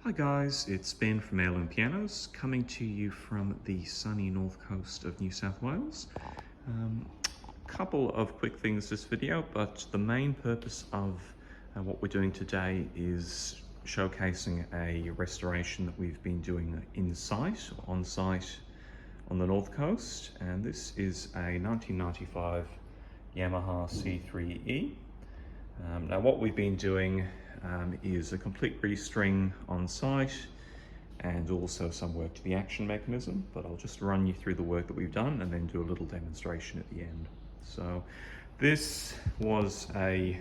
Hi guys, it's Ben from Abel Pianos, coming to you from the sunny north coast of New South Wales. Couple of quick things this video, but the main purpose of what we're doing today is showcasing a restoration that we've been doing on site on the north coast, and this is a 1995 Yamaha C3E. Now what we've been doing is a complete restring on site and also some work to the action mechanism, but I'll just run you through the work that we've done and then do a little demonstration at the end. So this was a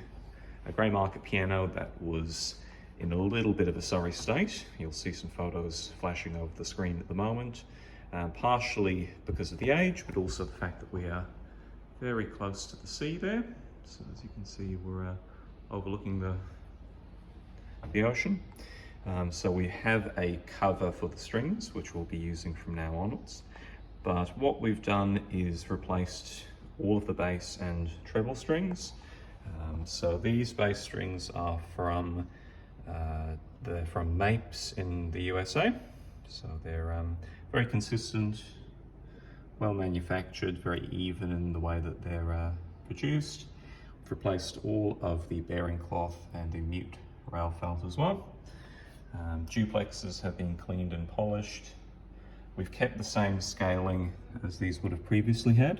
grey market piano that was in a little bit of a sorry state. You'll see some photos flashing over the screen at the moment, partially because of the age, but also the fact that we are very close to the sea there. So as you can see, we're overlooking the ocean. So we have a cover for the strings, which we'll be using from now onwards. But what we've done is replaced all of the bass and treble strings. So these bass strings are from Mapes in the USA. So they're very consistent, well manufactured, very even in the way that they're produced. We've replaced all of the bearing cloth and the mute rail felt as well. Duplexes have been cleaned and polished. We've kept the same scaling as these would have previously had.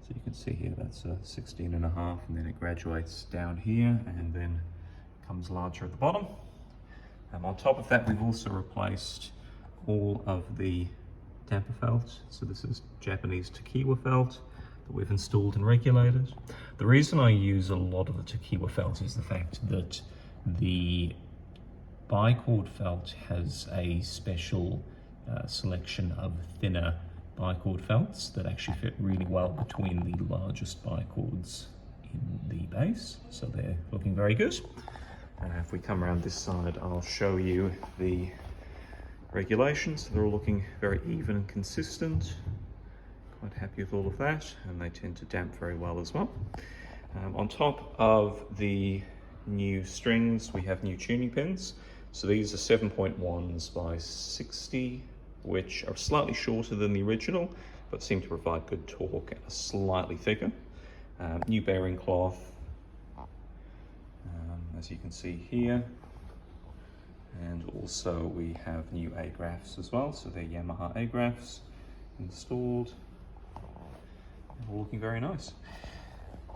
So you can see here that's a 16.5, and then it graduates down here and then becomes larger at the bottom. On top of that, we've also replaced all of the damper felt. So this is Japanese Tokiwa felt that we've installed and regulated. The reason I use a lot of the Tokiwa felt is the fact that the bicord felt has a special selection of thinner bicord felts that actually fit really well between the largest bicords in the bass. So they're looking very good. If we come around this side, I'll show you the regulations. They're all looking very even and consistent. Quite happy with all of that, and they tend to damp very well as well. On top of the new strings, we have new tuning pins. So these are 7.1s by 60, which are slightly shorter than the original, but seem to provide good torque and are slightly thicker. New bearing cloth, as you can see here. And also we have new Agraffes as well, so they're Yamaha Agraffes installed. All looking very nice.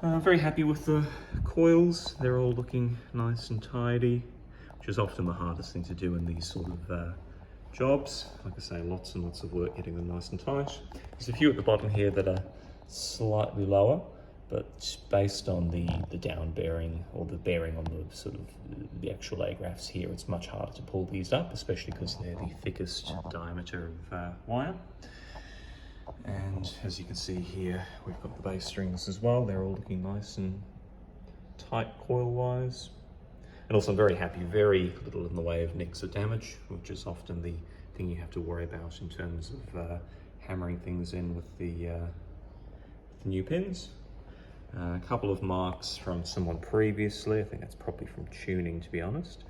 Very happy with the coils. They're all looking nice and tidy, which is often the hardest thing to do in these sort of jobs. Like I say, lots and lots of work getting them nice and tight. There's a few at the bottom here that are slightly lower, but based on the down bearing or the bearing on the sort of the actual Agraffes here, it's much harder to pull these up, especially because they're the thickest diameter of wire. And as you can see here, we've got the bass strings as well. They're all looking nice and tight coil-wise. And also I'm very happy, very little in the way of nicks or damage, which is often the thing you have to worry about in terms of hammering things in with the new pins. A couple of marks from someone previously. I think that's probably from tuning, to be honest.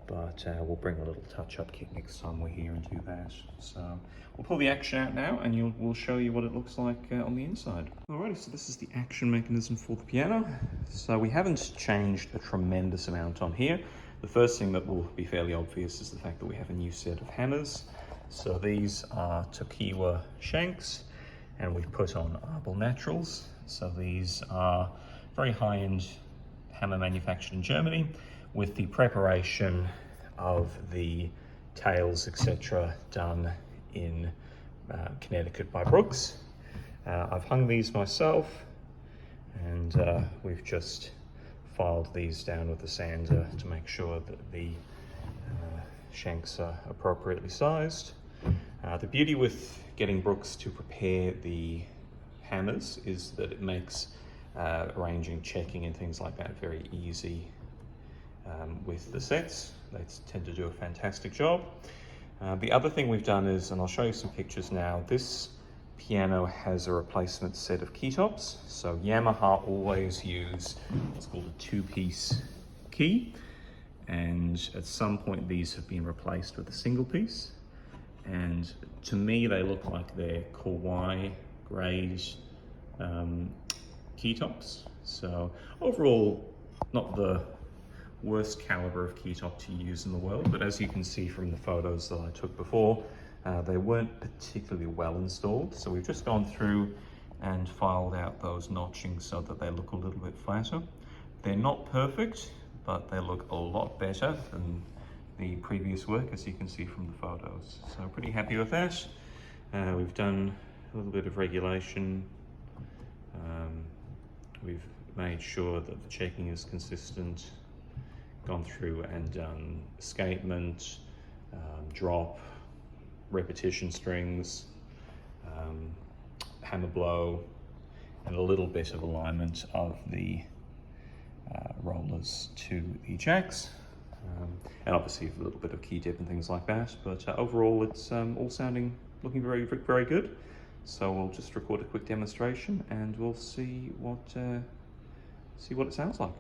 But we'll bring a little touch-up kit next time we're here and do that. So we'll pull the action out now, and we'll show you what it looks like on the inside. Alrighty, so this is the action mechanism for the piano. So we haven't changed a tremendous amount on here. The first thing that will be fairly obvious is the fact that we have a new set of hammers. So these are Tokiwa shanks, and we've put on Abel naturals. So these are very high-end hammer manufactured in Germany, with the preparation of the tails, etc., done in Connecticut by Brooks. I've hung these myself, and we've just filed these down with the sander to make sure that the shanks are appropriately sized. The beauty with getting Brooks to prepare the hammers is that it makes arranging, checking and things like that very easy. With the sets, they tend to do a fantastic job. The other thing we've done is, and I'll show you some pictures now, this piano has a replacement set of key tops. So Yamaha always use what's called a two-piece key, and at some point these have been replaced with a single piece. And to me, they look like they're Kauai grade key tops. So overall, not the worst caliber of key top to use in the world, but as you can see from the photos that I took before, they weren't particularly well installed. So we've just gone through and filed out those notchings so that they look a little bit flatter. They're not perfect, but they look a lot better than the previous work, as you can see from the photos. So I'm pretty happy with that. We've done a little bit of regulation. We've made sure that the checking is consistent, gone through and done escapement, drop, repetition strings, hammer blow, and a little bit of alignment of the rollers to the jacks. And obviously a little bit of key dip and things like that, but overall it's all looking very good. So we'll just record a quick demonstration and we'll see what it sounds like.